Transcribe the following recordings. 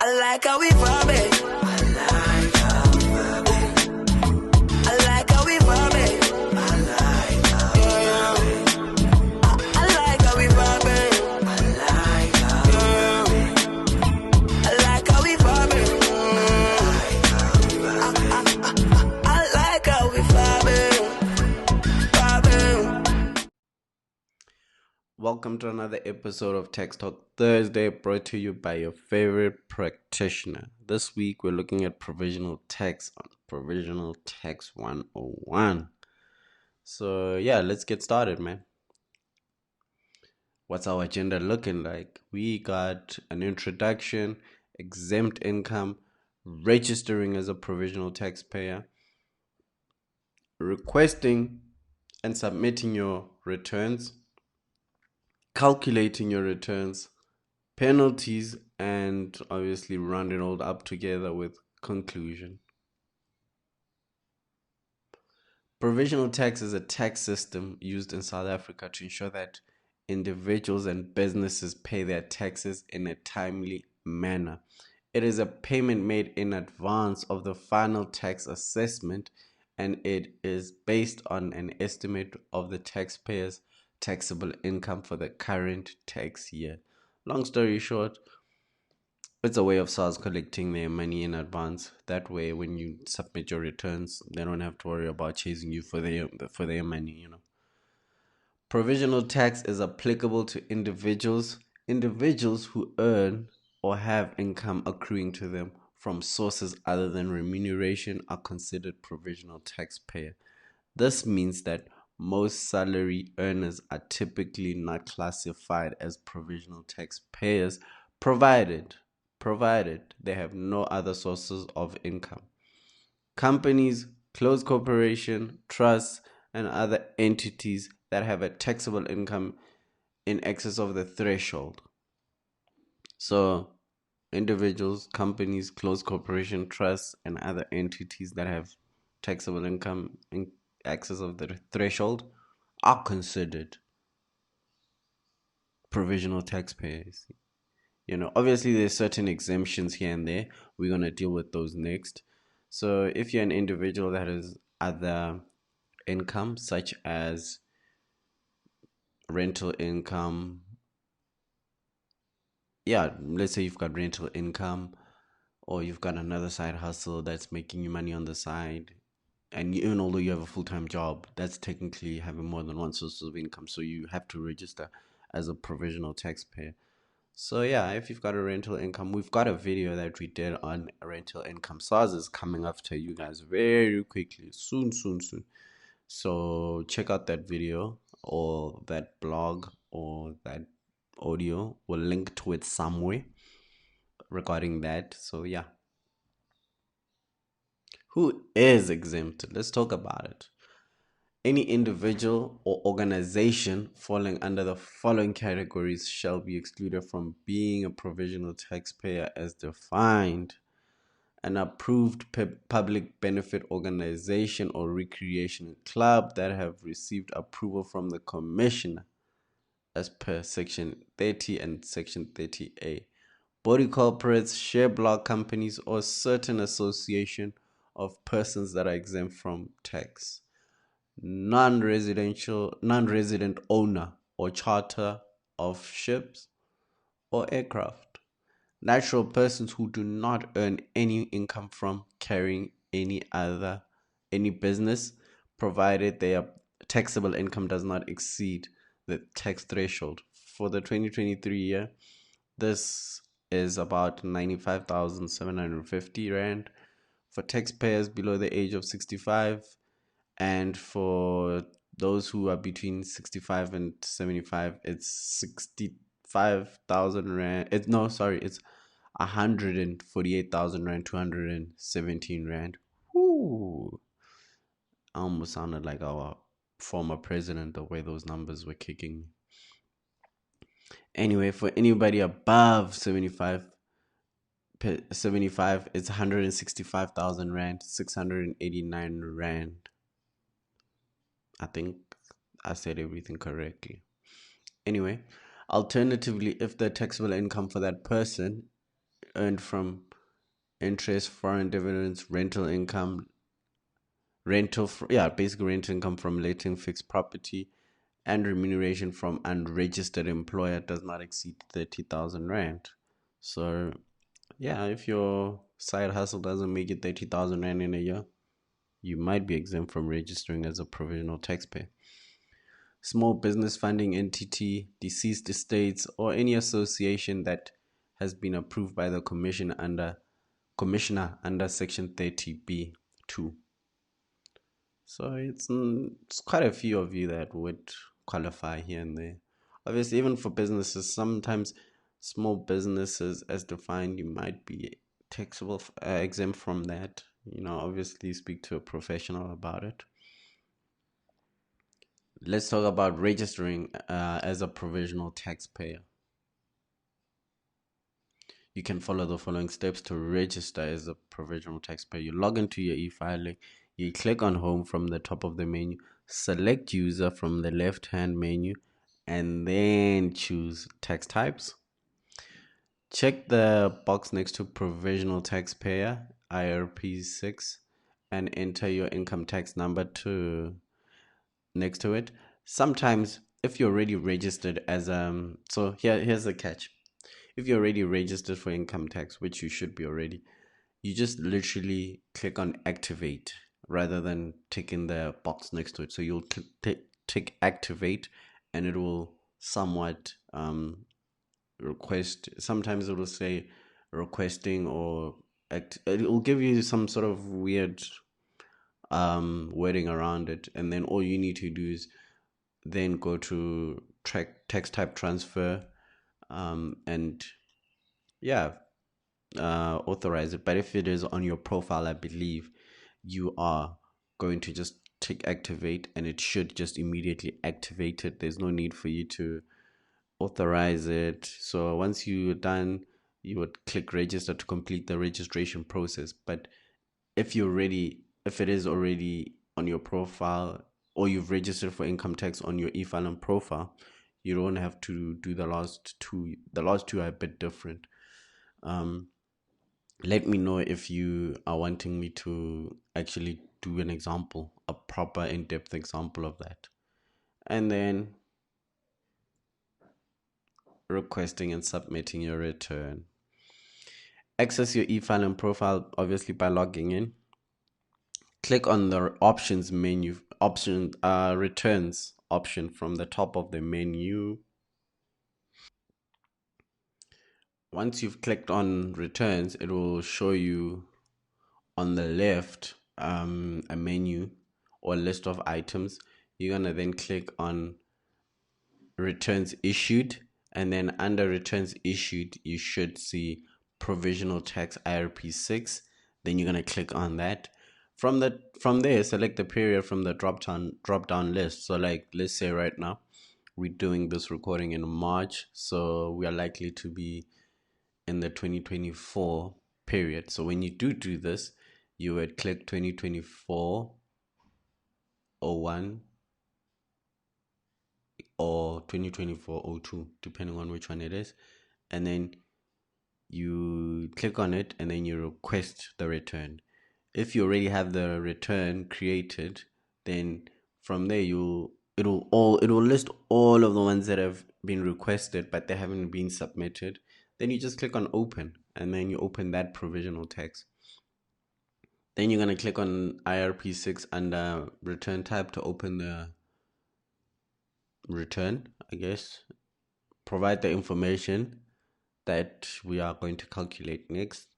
I like how we vibing. I like how we vibing. Yeah. I like how we vibing. Yeah. I like how we vibing. I like how we vibing. Welcome to another episode of Tech Talk Thursday, brought to you by your favorite practitioner. This week we're looking at provisional tax on Provisional Tax 101. So yeah, let's get started, man. What's our agenda looking like? We got an introduction, exempt income, registering as a provisional taxpayer, requesting and submitting your returns, calculating your returns, penalties, and obviously round it all up together with conclusion. Provisional tax is a tax system used in South Africa to ensure that individuals and businesses pay their taxes in a timely manner. It is a payment made in advance of the final tax assessment, and it is based on an estimate of the taxpayer's taxable income for the current tax year. Long story short, it's a way of SARS collecting their money in advance. That way, when you submit your returns, they don't have to worry about chasing you for their money. Provisional tax is applicable to individuals who earn or have income accruing to them from sources other than remuneration are considered provisional taxpayer. This means that most salary earners are typically not classified as provisional taxpayers, provided they have no other sources of income. Companies, closed corporation, trusts, and other entities that have a taxable income in excess of the threshold. So, individuals, companies, closed corporation, trusts, and other entities that have taxable income in excess of the threshold are considered provisional taxpayers. Obviously there's certain exemptions here and there. We're going to deal with those next. So if you're an individual that has other income, such as rental income, let's say you've got rental income, or you've got another side hustle that's making you money on the side, and even although you have a full-time job, that's technically having more than one source of income, so you have to register as a provisional taxpayer. So yeah, if you've got a rental income, we've got a video that we did on rental income. SARS is coming after you guys very quickly, soon. So check out that video or that blog or that audio. We'll link to it somewhere regarding that. So yeah. Who is exempted? Let's talk about it. Any individual or organization falling under the following categories shall be excluded from being a provisional taxpayer as defined. An approved public benefit organization or recreational club that have received approval from the commissioner as per section 30 and section 30A. Body corporates, share block companies, or certain association of persons that are exempt from tax. Non-resident owner or charter of ships or aircraft. Natural persons who do not earn any income from carrying any business, provided their taxable income does not exceed the tax threshold. For the 2023 year, this is about 95,750 rand. For taxpayers below the age of 65, and for those who are between 65 and 75, it's 65,000 rand. It's 148,000 rand, 217 rand. Whoo! I almost sounded like our former president, the way those numbers were kicking. Anyway, for anybody above 75, it's 165,000 rand, 689 rand. I think I said everything correctly. Anyway, alternatively, if the taxable income for that person earned from interest, foreign dividends, rental income, basically rental income from letting fixed property, and remuneration from unregistered employer does not exceed 30,000 rand. So, yeah, if your side hustle doesn't make it 30,000 rand in a year, you might be exempt from registering as a provisional taxpayer. Small business funding entity, deceased estates, or any association that has been approved by the commissioner under section 30B2. So it's quite a few of you that would qualify here and there. Obviously, even for businesses, sometimes small businesses, as defined, you might be taxable exempt from that. Obviously, speak to a professional about it. Let's talk about registering as a provisional taxpayer. You can follow the following steps to register as a provisional taxpayer. You log into your e-filing, you click on home from the top of the menu, select user from the left hand menu, and then choose tax types. Check the box next to provisional taxpayer IRP6 and enter your income tax number next to it. Sometimes if you're already registered as so here's the catch. If you're already registered for income tax, which you should be already, you just literally click on activate rather than ticking the box next to it. So you'll tick activate, and it will somewhat request. Sometimes it will say requesting, or it will give you some sort of weird wording around it, and then all you need to do is then go to text type transfer, and yeah, authorize it. But if it is on your profile, I believe you are going to just tick activate, and it should just immediately activate it. There's no need for you to authorize it. So once you're done, you would click register to complete the registration process. But if it is already on your profile, or you've registered for income tax on your e-filing profile, you don't have to do the last two. The last two are a bit different. Let me know if you are wanting me to actually do an example, a proper in-depth example of that. And then requesting and submitting your return. Access your e-filing profile obviously by logging in. Click on the options menu, returns option from the top of the menu. Once you've clicked on returns, it will show you on the left a menu or list of items. You're gonna then click on returns issued, and then under returns issued you should see provisional tax IRP6. Then you're going to click on that. From there, select the period from the drop down list. So like, let's say right now we're doing this recording in March, so we are likely to be in the 2024 period. So when you do this, you would click 2024 01 or 2024-02, depending on which one it is. And then you click on it, and then you request the return. If you already have the return created, then from there it will list all of the ones that have been requested but they haven't been submitted. Then you just click on open, and then you open that provisional tax. Then you're going to click on IRP6 under return type to open the return, I guess. Provide the information that we are going to calculate next,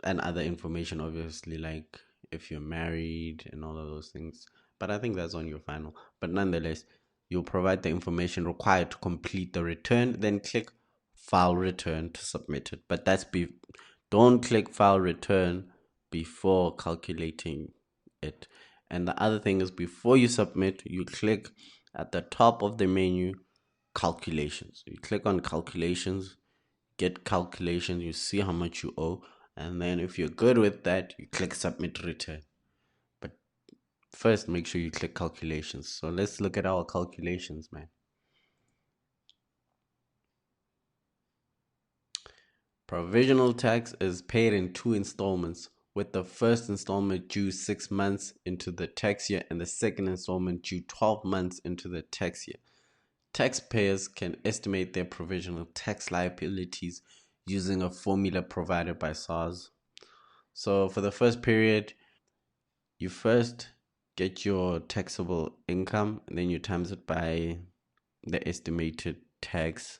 and other information, obviously, like if you're married and all of those things. But I think that's on your final. But nonetheless, you'll provide the information required to complete the return, then click file return to submit it. But don't click file return before calculating it. And the other thing is, before you submit, you click at the top of the menu calculations. You click on calculations, get calculations, you see how much you owe, and then if you're good with that, you click submit return. But first, make sure you click calculations. So let's look at our calculations, man. Provisional tax is paid in two installments, with the first installment due 6 months into the tax year and the second installment due 12 months into the tax year. Taxpayers can estimate their provisional tax liabilities using a formula provided by SARS. So for the first period, you first get your taxable income, and then you times it by the estimated tax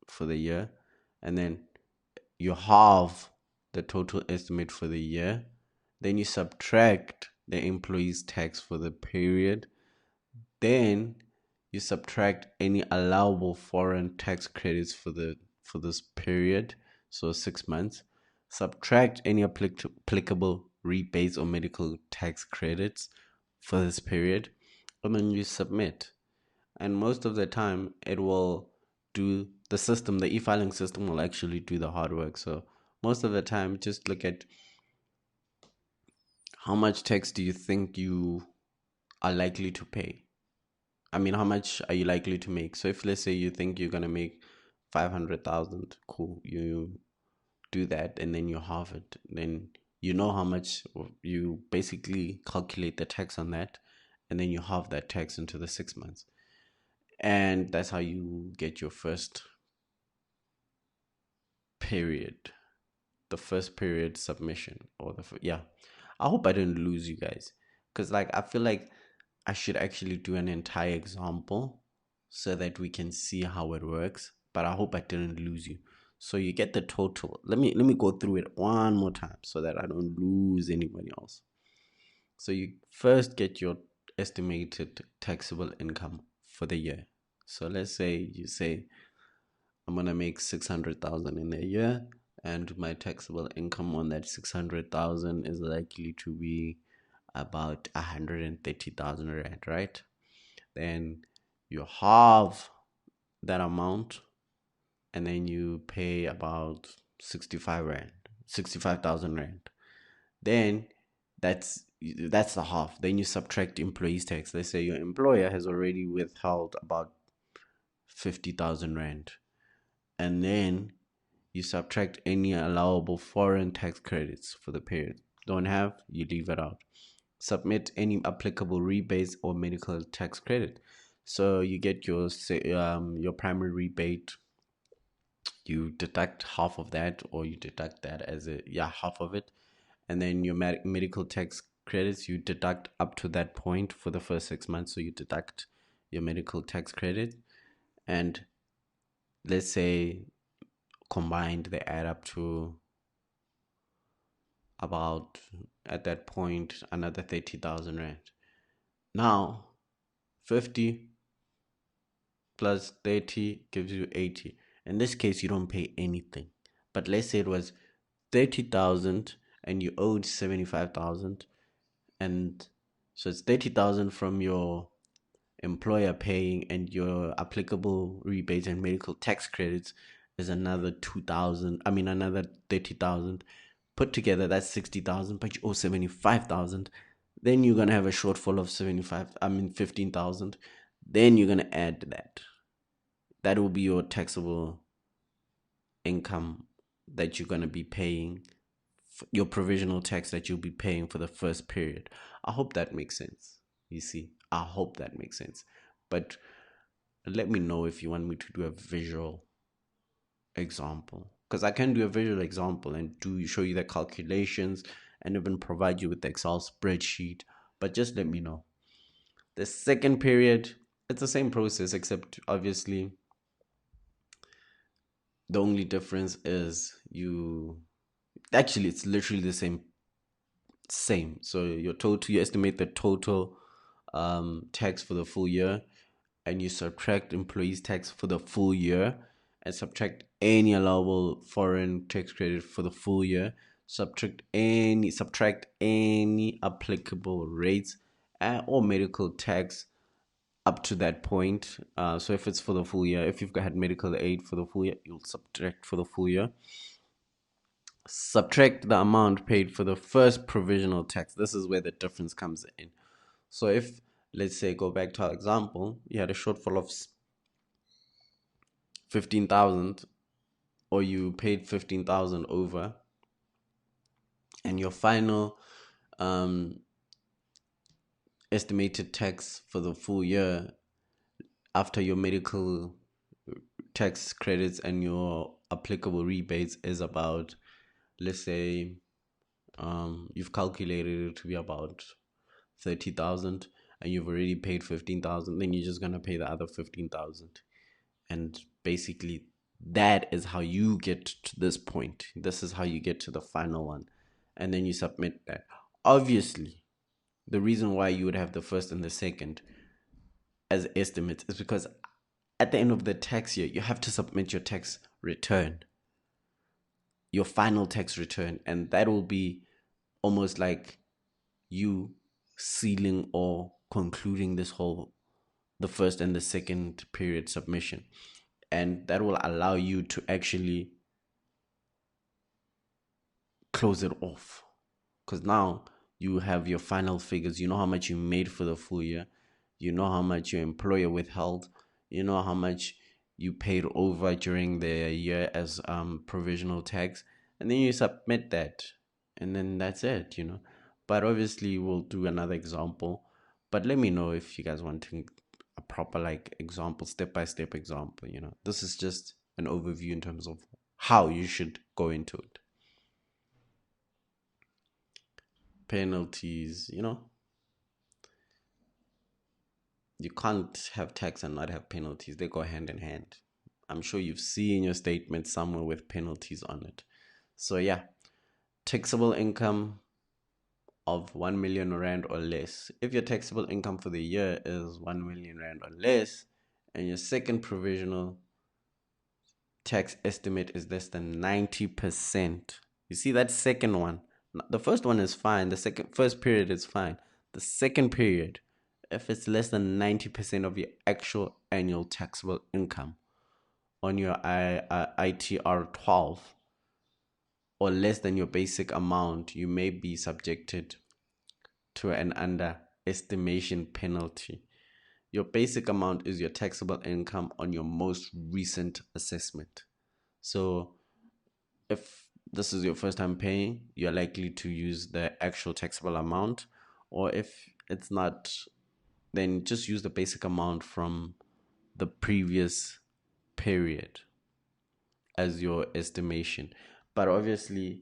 for the year, and then you halve the total estimate for the year. Then you subtract the employee's tax for the period. Then you subtract any allowable foreign tax credits for this period, so 6 months. Subtract any applicable rebates or medical tax credits for this period, and then you submit. And most of the time, it will do the e-filing system will actually do the hard work. So most of the time, just look at how much tax do you think you are likely to pay. I mean, how much are you likely to make? So if let's say you think you're gonna make 500,000, cool. You do that and then you halve it. Then you know how much you basically calculate the tax on that, and then you halve that tax into the 6 months. And that's how you get your first period, the first period submission, or yeah. I hope I didn't lose you guys, because like I feel like I should actually do an entire example so that we can see how it works. But I hope I didn't lose you. So you get the total. Let me go through it one more time so that I don't lose anybody else. So you first get your estimated taxable income for the year. So let's say you say I'm gonna make 600,000 in a year, and my taxable income on that 600,000 is likely to be about 130,000 rand, right? Then you halve that amount, and then you pay about 65,000 rand. Then that's the half. Then you subtract employees tax. Let's say your employer has already withheld about 50,000 rand, and then you subtract any allowable foreign tax credits for the period. Don't have, you leave it out. Submit any applicable rebates or medical tax credit. So you get your primary rebate. You deduct half of that, or you deduct that as half of it, and then your medical tax credits you deduct up to that point for the first 6 months. So you deduct your medical tax credit, and let's say combined they add up to about, at that point, another 30,000 rand. Now 50 plus 30 gives you 80. In this case, you don't pay anything. But let's say it was 30,000 and you owed 75,000, and so it's 30,000 from your employer paying, and your applicable rebates and medical tax credits is another 2,000. I mean, another 30,000. Put together, that's 60,000, but you owe 75,000. Then you're gonna have a shortfall of 15,000. Then you're gonna add that. That will be your taxable income that you're gonna be paying, your provisional tax that you'll be paying for the first period. I hope that makes sense. You see, I hope that makes sense. But let me know if you want me to do a visual example, because I can do a visual example and show you the calculations and even provide you with the Excel spreadsheet. But just let me know. The second period, it's the same process, except obviously the only difference is it's literally the same. So you estimate the total tax for the full year, and you subtract employees tax for the full year, and subtract any allowable foreign tax credit for the full year, subtract any applicable rates or medical tax up to that point. So if it's for the full year, if you've had medical aid for the full year, you'll subtract for the full year. Subtract the amount paid for the first provisional tax. This is where the difference comes in. So if, let's say, go back to our example, you had a shortfall of 15,000 or you paid 15,000 over, and your final estimated tax for the full year after your medical tax credits and your applicable rebates is about, let's say, you've calculated it to be about 30,000, and you've already paid 15,000, then you're just gonna pay the other 15,000. And basically that is how you get to this point. This is how you get to the final one, and then you submit that. Obviously, the reason why you would have the first and the second as estimates is because at the end of the tax year you have to submit your tax return, your final tax return, and that will be almost like you sealing or concluding this whole, the first and the second period submission. And that will allow you to actually close it off, because now you have your final figures. You know how much you made for the full year, you know how much your employer withheld, you know how much you paid over during the year as provisional tax, and then you submit that, and then that's it, you know. But obviously we'll do another example, but let me know if you guys want to a proper like example, step by step example, you know. This is just an overview in terms of how you should go into it. Penalties, you know, you can't have tax and not have penalties. They go hand in hand. I'm sure you've seen your statement somewhere with penalties on it. So yeah, taxable income of 1 million rand or less. If your taxable income for the year is 1 million rand or less, and your second provisional tax estimate is less than 90%. You see that second one? The first one is fine. The first period is fine. The second period, if it's less than 90% of your actual annual taxable income on your ITR 12, or less than your basic amount, you may be subjected to an underestimation penalty. Your basic amount is your taxable income on your most recent assessment. So if this is your first time paying, you're likely to use the actual taxable amount, or if it's not, then just use the basic amount from the previous period as your estimation. But obviously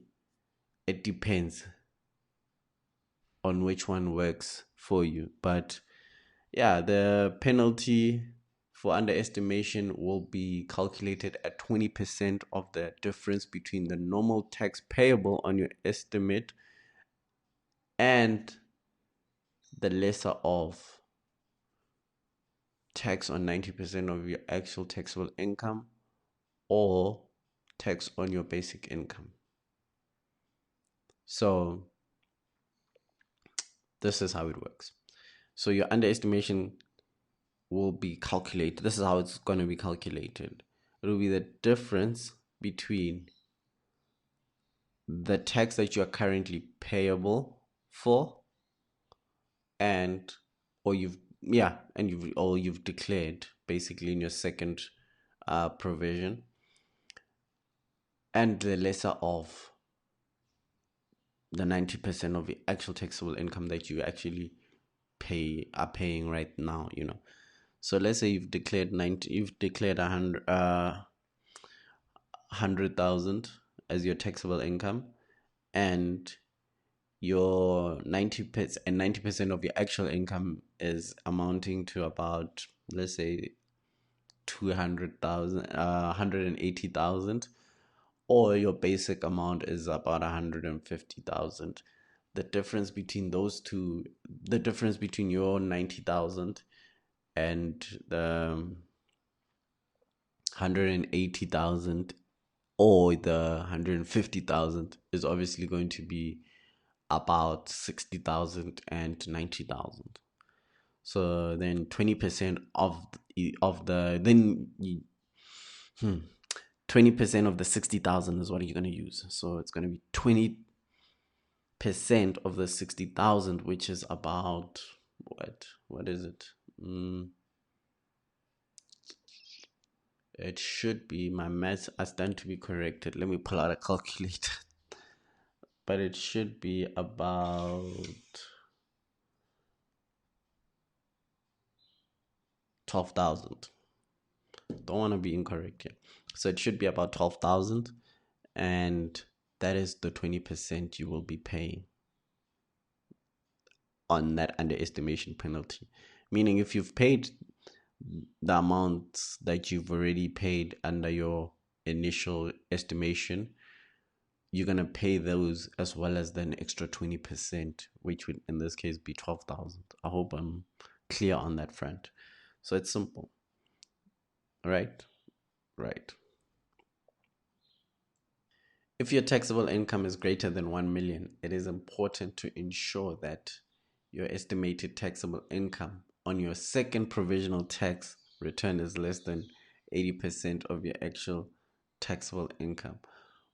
it depends on which one works for you. But yeah, the penalty for underestimation will be calculated at 20% of the difference between the normal tax payable on your estimate and the lesser of tax on 90% of your actual taxable income, or tax on your basic income. So this is how it works. So your underestimation will be calculated. This is how it's going to be calculated. It will be the difference between the tax that you are currently payable for and you've declared basically in your second provision, and the lesser of the 90% of the actual taxable income that you actually are paying right now, you know. So let's say you've declared 100,000 as your taxable income, and your 90% of your actual income is amounting to about, let's say, 180,000, or your basic amount is about 150,000. The difference between those two, the difference between your 90,000 and the 180,000 or the 150,000 is obviously going to be about 60,000 and 90,000. So then 20% of the 20% of the 60,000 is what you're going to use. So it's going to be 20% of the 60,000, which is about what is it? it should be, my maths are starting to be corrected. Let me pull out a calculator. But it should be about 12,000. Don't want to be incorrect here. So it should be about 12,000, and that is the 20% you will be paying on that underestimation penalty. Meaning, if you've paid the amounts that you've already paid under your initial estimation, you're going to pay those as well as the extra 20%, which would in this case be 12,000. I hope I'm clear on that front. So it's simple. Right? Right. If your taxable income is greater than 1 million, it is important to ensure that your estimated taxable income on your second provisional tax return is less than 80% of your actual taxable income.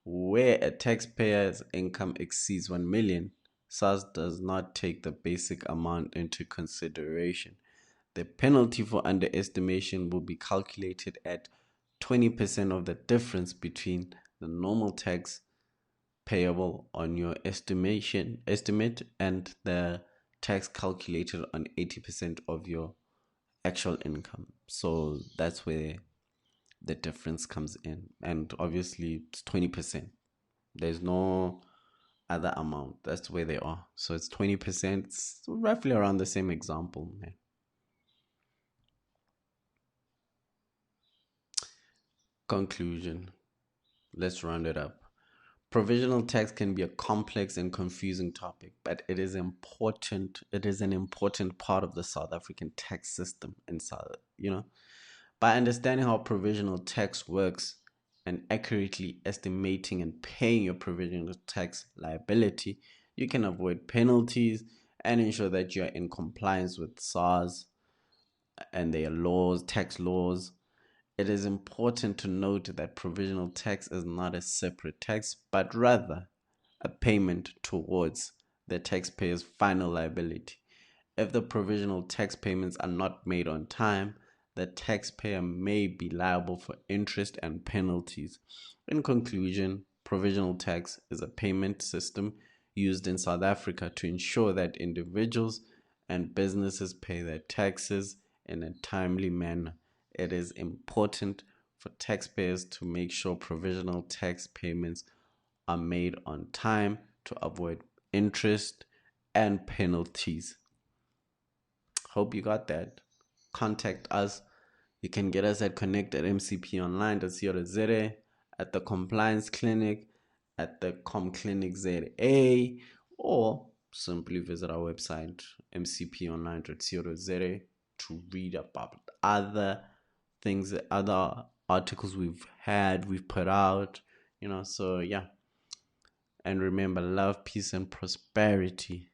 Where a taxpayer's income exceeds 1 million, SARS does not take the basic amount into consideration. The penalty for underestimation will be calculated at 20% of the difference between the normal tax payable on your estimate and the tax calculated on 80% of your actual income. So that's where the difference comes in. And obviously it's 20%. There's no other amount. That's where they are. So it's 20%. It's roughly around the same example, man. Conclusion. Let's round it up. Provisional tax can be a complex and confusing topic, but it is important. It is an important part of the South African tax system in By understanding how provisional tax works and accurately estimating and paying your provisional tax liability, you can avoid penalties and ensure that you are in compliance with SARS and their laws, tax laws. It is important to note that provisional tax is not a separate tax, but rather a payment towards the taxpayer's final liability. If the provisional tax payments are not made on time, the taxpayer may be liable for interest and penalties. In conclusion, provisional tax is a payment system used in South Africa to ensure that individuals and businesses pay their taxes in a timely manner. It is important for taxpayers to make sure provisional tax payments are made on time to avoid interest and penalties. Hope you got that. Contact us. You can get us at connect@mcponline.co.za, at the compliance clinic, at the comclinic ZA, or simply visit our website mcponline.co.za to read about other things, other articles we've put out, so yeah. And remember, love, peace, and prosperity.